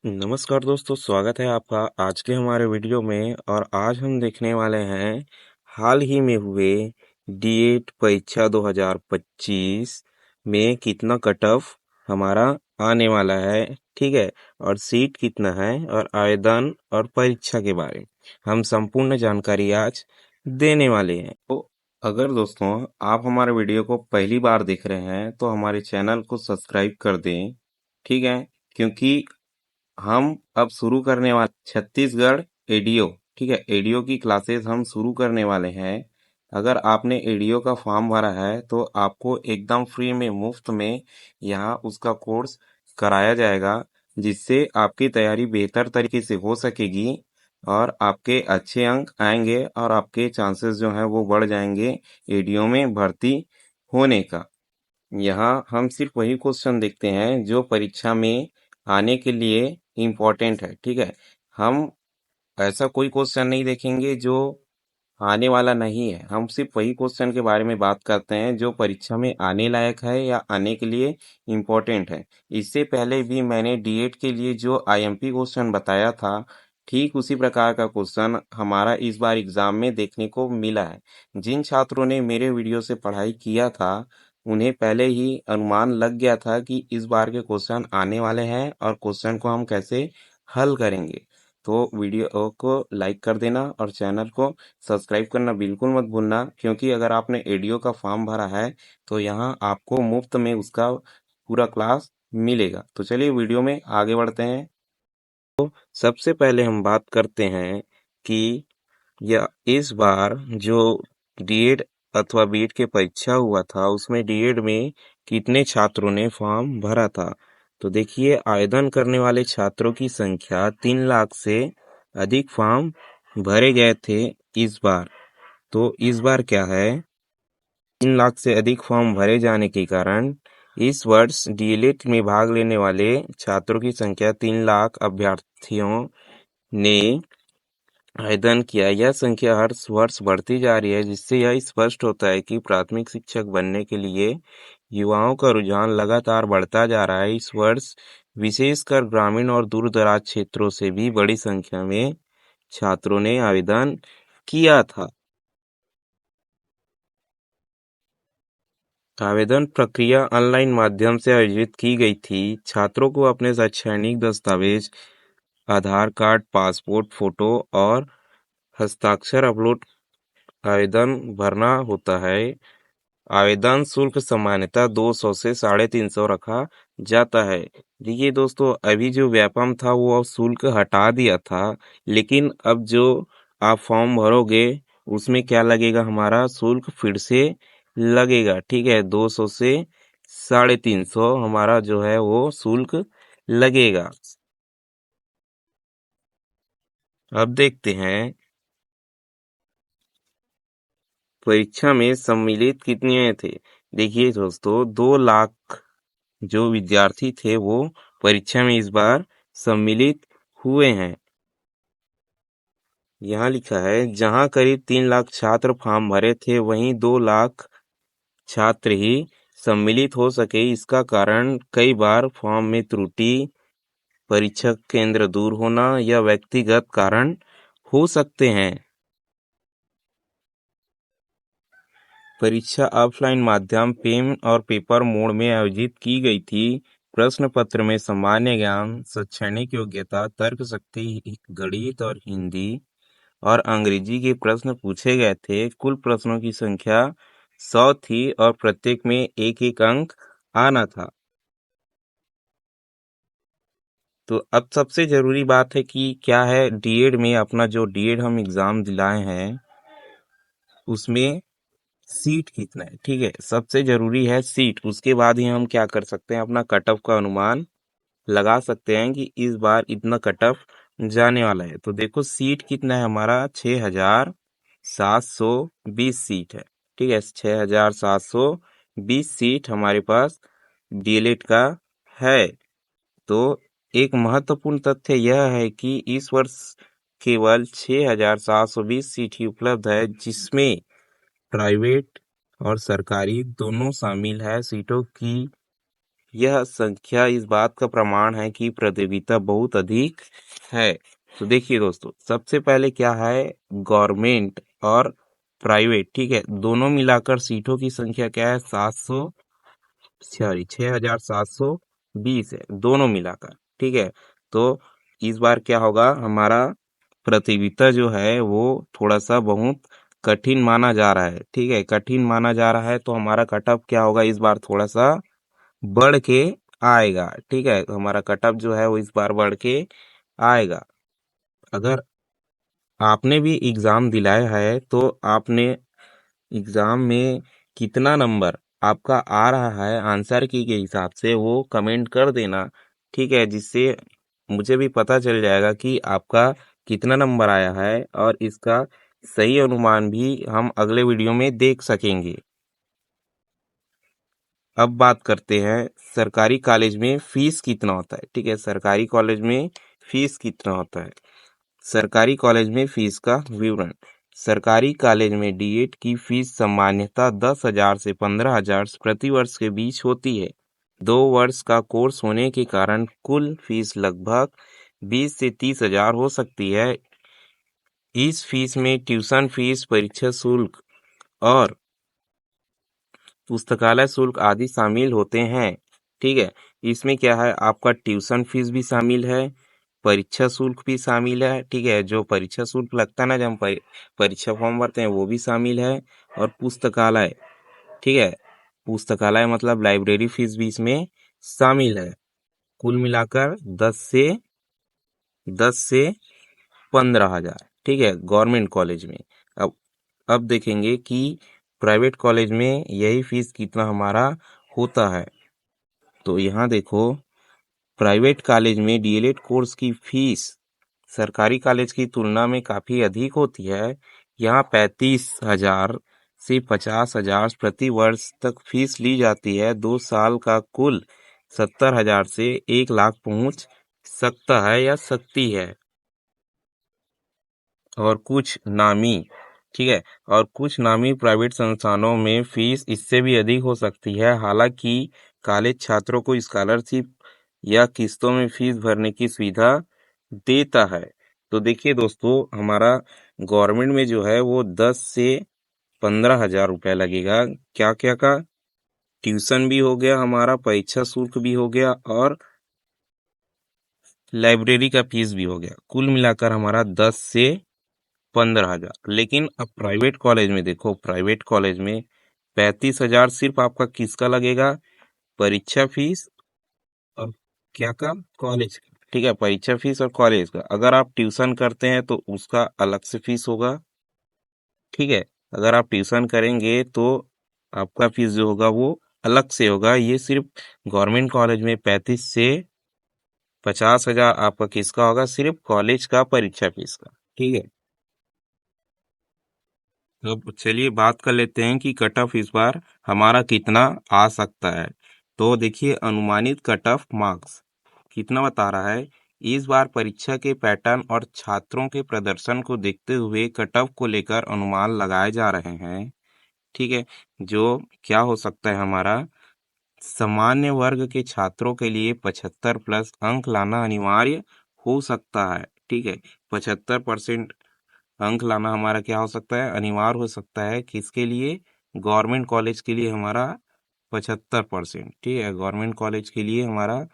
नमस्कार दोस्तों, स्वागत है आपका आज के हमारे वीडियो में। और आज हम देखने वाले हैं हाल ही में हुए डीएड परीक्षा 2025 में कितना कट ऑफ हमारा आने वाला है। ठीक है, और सीट कितना है और आवेदन और परीक्षा के बारे में हम संपूर्ण जानकारी आज देने वाले हैं। तो अगर दोस्तों आप हमारे वीडियो को पहली बार देख रहे हैं तो हमारे चैनल को सब्सक्राइब कर दें। ठीक है, क्योंकि हम अब शुरू करने वाले छत्तीसगढ़ एडीओ। ठीक है, एडीओ की क्लासेस हम शुरू करने वाले हैं। अगर आपने एडीओ का फॉर्म भरा है तो आपको एकदम फ्री में मुफ्त में यहाँ उसका कोर्स कराया जाएगा, जिससे आपकी तैयारी बेहतर तरीके से हो सकेगी और आपके अच्छे अंक आएंगे और आपके चांसेस जो हैं वो बढ़ जाएंगे एडीओ में भर्ती होने का। यहाँ हम सिर्फ वही क्वेश्चन देखते हैं जो परीक्षा में आने के लिए इम्पोर्टेंट है। ठीक है, हम ऐसा कोई क्वेश्चन नहीं देखेंगे जो आने वाला नहीं है। हम सिर्फ वही क्वेश्चन के बारे में बात करते हैं जो परीक्षा में आने लायक है या आने के लिए इम्पोर्टेंट है। इससे पहले भी मैंने डीएड के लिए जो आईएमपी क्वेश्चन बताया था, ठीक उसी प्रकार का क्वेश्चन हमारा इस बार एग्जाम में देखने को मिला है। जिन छात्रों ने मेरे वीडियो से पढ़ाई किया था उन्हें पहले ही अनुमान लग गया था कि इस बार के क्वेश्चन आने वाले हैं और क्वेश्चन को हम कैसे हल करेंगे। तो वीडियो को लाइक कर देना और चैनल को सब्सक्राइब करना बिल्कुल मत भूलना, क्योंकि अगर आपने एडीओ का फॉर्म भरा है तो यहाँ आपको मुफ्त में उसका पूरा क्लास मिलेगा। तो चलिए वीडियो में आगे बढ़ते हैं। सबसे पहले हम बात करते हैं कि यह इस बार जो डीएड अथवा बीएड के परीक्षा हुआ था उसमें डीएड में कितने छात्रों ने फॉर्म भरा था। तो देखिए, आवेदन करने वाले छात्रों की संख्या 3 लाख से अधिक फॉर्म भरे गए थे इस बार। तो इस बार क्या है, 3 लाख से अधिक फॉर्म भरे जाने के कारण इस वर्ष डीएलएड में भाग लेने वाले छात्रों की संख्या 3 लाख अभ्यर्थियों ने आवेदन किया। यह संख्या हर वर्ष बढ़ती जा रही है, जिससे यह स्पष्ट होता है कि प्राथमिक शिक्षक बनने के लिए युवाओं का रुझान लगातार बढ़ता जा रहा है। इस वर्ष विशेषकर ग्रामीण और दूर-दराज क्षेत्रों से भी बड़ी संख्या में छात्रों ने आवेदन किया था। आवेदन प्रक्रिया ऑनलाइन माध्यम से आयोजित की गई थी। छात्रों को अपने शैक्षणिक दस्तावेज, आधार कार्ड, पासपोर्ट फोटो और हस्ताक्षर अपलोड आवेदन भरना होता है। आवेदन शुल्क सामान्यतः 200 से 350 रखा जाता है। देखिए दोस्तों, अभी जो व्यापम था वो अब शुल्क हटा दिया था, लेकिन अब जो आप फॉर्म भरोगे उसमें क्या लगेगा, हमारा शुल्क फिर से लगेगा। ठीक है, 200 से 350 हमारा जो है वो शुल्क लगेगा। अब देखते हैं परीक्षा में सम्मिलित कितने थे। देखिए दोस्तों, 2 लाख जो विद्यार्थी थे वो परीक्षा में इस बार सम्मिलित हुए हैं। यहाँ लिखा है, जहां करीब 3 लाख छात्र फॉर्म भरे थे वहीं 2 लाख छात्र ही सम्मिलित हो सके। इसका कारण कई बार फॉर्म में त्रुटि, परीक्षा केंद्र दूर होना या व्यक्तिगत कारण हो सकते हैं। परीक्षा ऑफलाइन माध्यम पेन और पेपर मोड में आयोजित की गई थी। प्रश्न पत्र में सामान्य ज्ञान, शैक्षणिक योग्यता, तर्क शक्ति, गणित और हिंदी और अंग्रेजी के प्रश्न पूछे गए थे। कुल प्रश्नों की संख्या 100 थी और प्रत्येक में एक एक अंक आना था। तो अब सबसे जरूरी बात है कि क्या है, डीएड में अपना जो डीएड हम एग्जाम दिलाए हैं उसमें सीट कितना है। ठीक है, सबसे जरूरी है सीट। उसके बाद ही हम क्या कर सकते हैं, अपना कट ऑफ का अनुमान लगा सकते हैं कि इस बार इतना कट ऑफ जाने वाला है। तो देखो सीट कितना है, हमारा 6720 सीट है। ठीक है, 6720 सीट हमारे पास डीएलएड का है। तो एक महत्वपूर्ण तथ्य यह है कि इस वर्ष केवल 6720 सीट ही उपलब्ध है, जिसमें प्राइवेट और सरकारी दोनों शामिल है। सीटों की यह संख्या इस बात का प्रमाण है कि प्रतियोगिता बहुत अधिक है। तो देखिए दोस्तों, सबसे पहले क्या है, गवर्नमेंट और प्राइवेट, ठीक है, दोनों मिलाकर सीटों की संख्या क्या है, 6,720 है, दोनों मिलाकर, ठीक है। तो इस बार क्या होगा, हमारा प्रतियोगिता जो है वो थोड़ा सा बहुत कठिन माना जा रहा है, ठीक है, कठिन माना जा रहा है। तो हमारा कटअप क्या होगा, इस बार थोड़ा सा बढ़ के आएगा, ठीक है, तो हमारा कटअप जो है वो इस बार बढ़ के आएगा। अगर आपने भी एग्जाम दिलाया है तो आपने एग्जाम में कितना नंबर आपका आ रहा है आंसर की के हिसाब से वो कमेंट कर देना, ठीक है, जिससे मुझे भी पता चल जाएगा कि आपका कितना नंबर आया है, और इसका सही अनुमान भी हम अगले वीडियो में देख सकेंगे। अब बात करते हैं सरकारी कॉलेज में फीस कितना होता है, ठीक है, सरकारी कॉलेज में फीस कितना होता है। सरकारी कॉलेज में फीस का विवरण। सरकारी कॉलेज में डीएड की फीस सामान्यतः 10,000 से 15,000 प्रति वर्ष के बीच होती है। 2 वर्ष का कोर्स होने के कारण कुल फीस लगभग 20 से 30,000 हो सकती है। इस फीस में ट्यूशन फीस, परीक्षा शुल्क और पुस्तकालय शुल्क आदि शामिल होते हैं, ठीक है। इसमें क्या है, आपका ट्यूशन फीस भी शामिल है, परीक्षा शुल्क भी शामिल है, ठीक है, जो परीक्षा शुल्क लगता है ना जब हम परीक्षा फॉर्म भरते हैं वो भी शामिल है, और पुस्तकालय, ठीक है, पुस्तकालय मतलब लाइब्रेरी फीस भी इसमें शामिल है। कुल मिलाकर 10 से 15,000, ठीक है, गवर्नमेंट कॉलेज में। अब अब देखेंगे कि प्राइवेट कॉलेज में यही फीस कितना हमारा होता है। तो यहाँ देखो, प्राइवेट कॉलेज में डीएलएड कोर्स की फीस सरकारी कॉलेज की तुलना में काफी अधिक होती है। यहाँ 35,000 से 50,000 प्रति वर्ष तक फीस ली जाती है। 2 साल का कुल 70,000 से 1 लाख पहुंच सकता है या सकती है। और कुछ नामी, ठीक है, और कुछ नामी प्राइवेट संस्थानों में फीस इससे भी अधिक हो सकती है। हालांकि कॉलेज छात्रों को स्कॉलरशिप या किस्तों में फीस भरने की सुविधा देता है। तो देखिए दोस्तों, हमारा गवर्नमेंट में जो है वो 10 से 15,000 रुपया लगेगा। क्या क्या का, ट्यूशन भी हो गया, हमारा परीक्षा शुल्क भी हो गया, और लाइब्रेरी का फीस भी हो गया। कुल मिलाकर हमारा 10 से 15,000। लेकिन अब प्राइवेट कॉलेज में देखो, प्राइवेट कॉलेज में 35,000 सिर्फ आपका किसका लगेगा, परीक्षा फीस और क्या का, कॉलेज का, ठीक है, परीक्षा फीस और कॉलेज का। अगर आप ट्यूशन करते हैं तो उसका अलग से फीस होगा, ठीक है, अगर आप ट्यूशन करेंगे तो आपका फीस जो होगा वो अलग से होगा। ये सिर्फ गवर्नमेंट कॉलेज में 35 से 50,000 आपका किसका होगा, सिर्फ कॉलेज का परीक्षा फीस का, ठीक है। तो चलिए बात कर लेते हैं कि कट ऑफ इस बार हमारा कितना आ सकता है। तो देखिए, अनुमानित कट ऑफ मार्क्स कितना बता रहा है। इस बार परीक्षा के पैटर्न और छात्रों के प्रदर्शन को देखते हुए कट ऑफ को लेकर अनुमान लगाए जा रहे हैं, ठीक है। जो क्या हो सकता है, हमारा सामान्य वर्ग के छात्रों के लिए 75 प्लस अंक लाना अनिवार्य हो सकता है, ठीक है। 75% अंक लाना हमारा क्या हो सकता है, अनिवार्य हो सकता है। किसके लिए, गवर्नमेंट कॉलेज के लिए हमारा 75%, ठीक है, गवर्नमेंट कॉलेज के लिए हमारा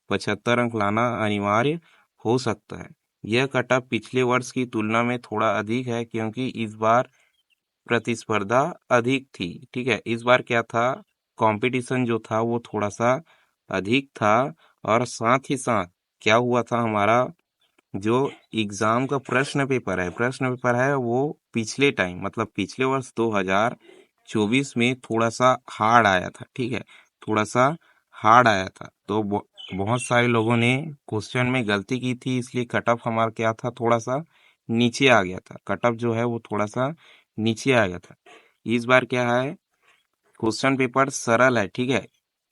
75 अंक लाना अनिवार्य हो सकता है। यह कट ऑफ पिछले वर्ष की तुलना में थोड़ा अधिक है, क्योंकि इस बार प्रतिस्पर्धा अधिक थी, ठीक है। इस बार क्या था, कंपटीशन जो था वो थोड़ा सा अधिक था। और साथ ही साथ क्या हुआ था, हमारा जो एग्जाम का प्रश्न पेपर है वो पिछले टाइम मतलब पिछले वर्ष 2024 में थोड़ा सा हार्ड आया था, ठीक है, थोड़ा सा हार्ड आया था। तो बहुत सारे लोगों ने क्वेश्चन में गलती की थी, इसलिए कट ऑफ हमारा क्या था, थोड़ा सा नीचे आ गया था। कट ऑफ जो है वो थोड़ा सा नीचे आ गया था। इस बार क्या है, क्वेश्चन पेपर सरल है, ठीक है,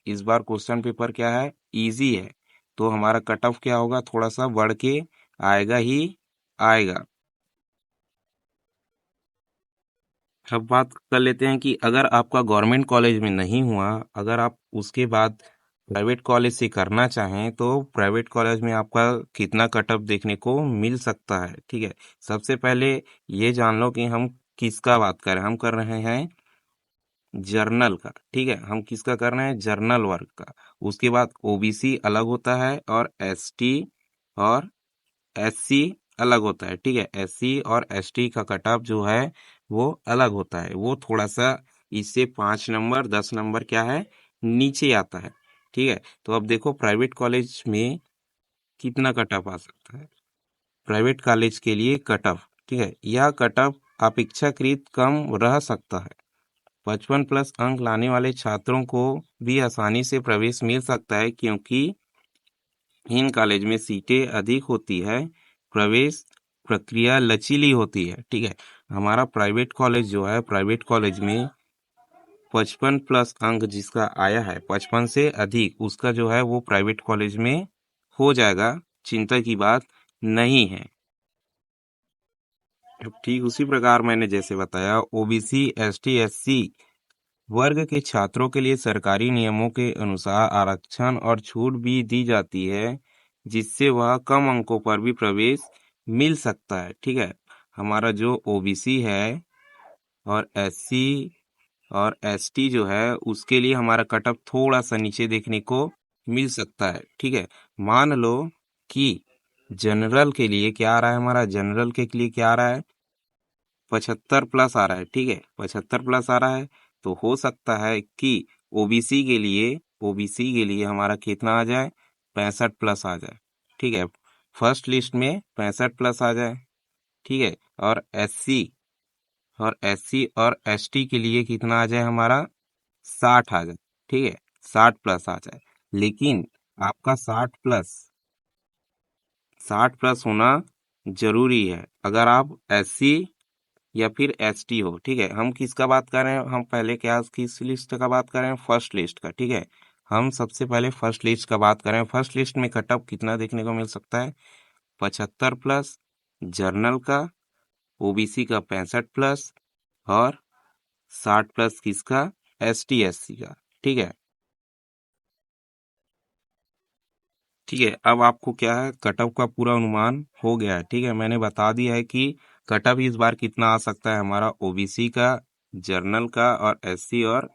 इस बार क्वेश्चन पेपर क्या है, इजी है। तो हमारा कट ऑफ क्या होगा, थोड़ा सा बढ़ के आएगा ही आएगा। अब बात कर लेते हैं कि अगर आपका गवर्नमेंट कॉलेज में नहीं हुआ, अगर आप उसके बाद प्राइवेट कॉलेज से करना चाहें तो प्राइवेट कॉलेज में आपका कितना कट ऑफ देखने को मिल सकता है। ठीक है, सबसे पहले ये जान लो कि हम किसका बात कर रहे हैं। हम कर रहे हैं जर्नल का। ठीक है, हम किसका कर रहे हैं, जर्नल वर्ग का। उसके बाद ओबीसी अलग होता है और एसटी और एससी अलग होता है। ठीक है, एससी और एसटी का कट ऑफ जो है वो अलग होता है, वो थोड़ा सा इससे 5 नंबर 10 नंबर क्या है, नीचे आता है। ठीक है, तो अब देखो प्राइवेट कॉलेज में कितना कट ऑफ आ सकता है। प्राइवेट कॉलेज के लिए कट ऑफ, ठीक है, यह कट ऑफ अपेक्षाकृत कम रह सकता है। 55+ अंक लाने वाले छात्रों को भी आसानी से प्रवेश मिल सकता है, क्योंकि इन कॉलेज में सीटें अधिक होती है। प्रवेश प्रक्रिया लचीली होती है। ठीक है, हमारा प्राइवेट कॉलेज जो है, प्राइवेट कॉलेज में 55+ अंक जिसका आया है, 55 से अधिक, उसका जो है वो प्राइवेट कॉलेज में हो जाएगा, चिंता की बात नहीं है। ठीक उसी प्रकार मैंने जैसे बताया, ओबीसी एसटी एससी वर्ग के छात्रों के लिए सरकारी नियमों के अनुसार आरक्षण और छूट भी दी जाती है, जिससे वह कम अंकों पर भी प्रवेश मिल सकता है। ठीक है, हमारा जो ओबीसी है और एससी और एसटी जो है, उसके लिए हमारा कट ऑफ थोड़ा सा नीचे देखने को मिल सकता है। ठीक है, मान लो कि जनरल के लिए क्या आ रहा है, हमारा जनरल के लिए क्या आ रहा है, 75+ आ रहा है। ठीक है, 75+ आ रहा है, तो हो सकता है कि ओबीसी के लिए हमारा कितना आ जाए, 65+ आ जाए। ठीक है, फर्स्ट लिस्ट में 65+ आ जाए। ठीक है, और एससी और एसटी के लिए कितना आ जाए, हमारा 60 आ जाए। ठीक है, 60+ आ जाए। लेकिन आपका 60+ होना जरूरी है अगर आप एससी या फिर एसटी हो। ठीक है, हम किसका बात कर रहे हैं, हम पहले क्या किस लिस्ट का बात कर रहे हैं, फर्स्ट लिस्ट का। ठीक है, हम सबसे पहले फर्स्ट लिस्ट का बात कर रहे हैं। फर्स्ट लिस्ट में कट ऑफ कितना देखने को मिल सकता है, 75+ जर्नल का, ओबीसी का 65+ और 60+ किसका, एसटी एससी का। ठीक है, ठीक है, अब आपको क्या है, कट ऑफ का पूरा अनुमान हो गया है। ठीक है, मैंने बता दिया है कि कट ऑफ इस बार कितना आ सकता है, हमारा ओबीसी का, जर्नल का और एससी और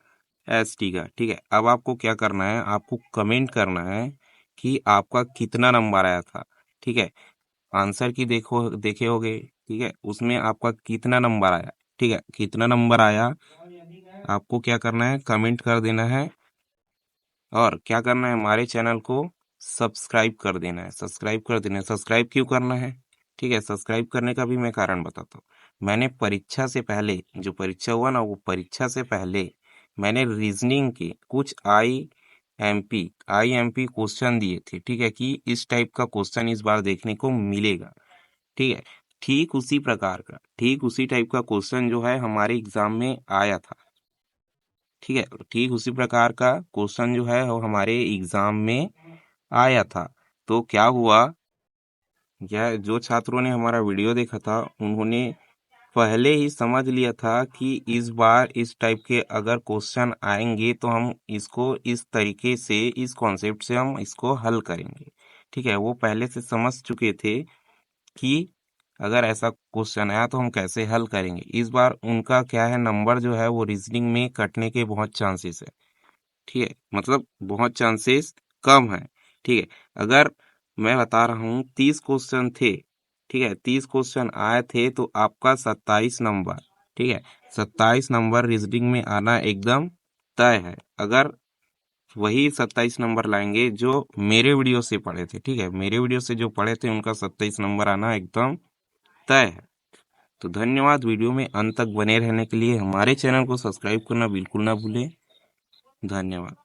एसटी का। ठीक है, अब आपको क्या करना है, आपको कमेंट करना है कि आपका कितना नंबर आया था। ठीक है, आंसर की देखो देखे होगे। ठीक है, उसमें आपका कितना नंबर आया। ठीक है, कितना नंबर आया आपको क्या करना है, कमेंट कर देना है। और क्या करना है, हमारे चैनल को सब्सक्राइब कर देना है। सब्सक्राइब कर देना है। सब्सक्राइब क्यों करना है, ठीक है, सब्सक्राइब करने का भी मैं कारण बताता हूँ। मैंने परीक्षा से पहले, जो परीक्षा हुआ ना, वो परीक्षा से पहले मैंने रीजनिंग के कुछ आई एम पी क्वेश्चन दिए थे। ठीक है, कि इस टाइप का क्वेश्चन इस बार देखने को मिलेगा। ठीक है, ठीक उसी टाइप का क्वेश्चन जो है हमारे एग्जाम में आया था। ठीक है, ठीक उसी प्रकार का क्वेश्चन जो है वो हमारे एग्जाम में आया था। तो क्या हुआ, यह जो छात्रों ने हमारा वीडियो देखा था, उन्होंने पहले ही समझ लिया था कि इस बार इस टाइप के अगर क्वेश्चन आएंगे तो हम इसको इस तरीके से, इस कॉन्सेप्ट से हम इसको हल करेंगे। ठीक है, वो पहले से समझ चुके थे कि अगर ऐसा क्वेश्चन आया तो हम कैसे हल करेंगे। इस बार उनका क्या है, नंबर जो है वो रीजनिंग में कटने के बहुत चांसेस है। ठीक है, मतलब बहुत चांसेस कम है। ठीक है, अगर मैं बता रहा हूँ 30 क्वेश्चन थे, ठीक है, 30 क्वेश्चन आए थे, तो आपका 27 नंबर, ठीक है, 27 नंबर रीजनिंग में आना एकदम तय है। अगर वही 27 नंबर लाएंगे जो मेरे वीडियो से पढ़े थे, ठीक है, मेरे वीडियो से जो पढ़े थे उनका 27 नंबर आना एकदम तय है। तो धन्यवाद, वीडियो में अंत तक बने रहने के लिए। हमारे चैनल को सब्सक्राइब करना बिल्कुल ना भूलें। धन्यवाद।